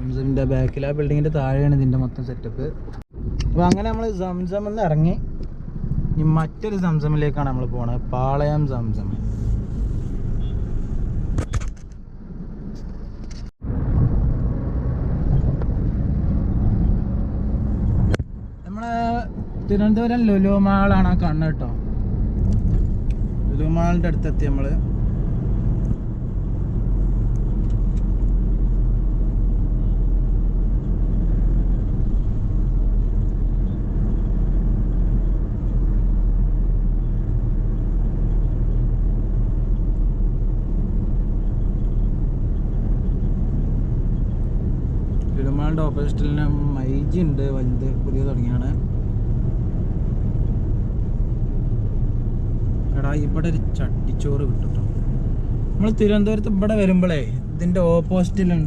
സംസമിൻ്റെ ബാക്കിൽ ആ ബിൽഡിങ്ങിൻ്റെ താഴെയാണ് ഇതിൻ്റെ മൊത്തം സെറ്റപ്പ്. അപ്പോൾ അങ്ങനെ നമ്മൾ സംസമെന്ന് ഇറങ്ങി ഇനി മറ്റൊരു സംസമിലേക്കാണ് നമ്മൾ പോണത്. പാളയം സംസം. നമ്മളെ തിരുവനന്തപുരം ലുലു മാളാണ് ആ കണ്ണ് കേട്ടോ. ലുലു മാളിൻ്റെ അടുത്തെത്തി നമ്മൾ. ലുലുമാളിൻ്റെ ഓപ്പോസിറ്റിൽ തന്നെ മൈജി ഉണ്ട്, വലുത് പുതിയ തുടങ്ങിയാണ്. എടാ ഇവിടെ ഒരു ചട്ടിച്ചോറ് കിട്ടും കേട്ടോ. നമ്മൾ തിരുവനന്തപുരത്ത് ഇവിടെ വരുമ്പോഴേ ഇതിൻ്റെ ഓപ്പോസിറ്റിലുണ്ട്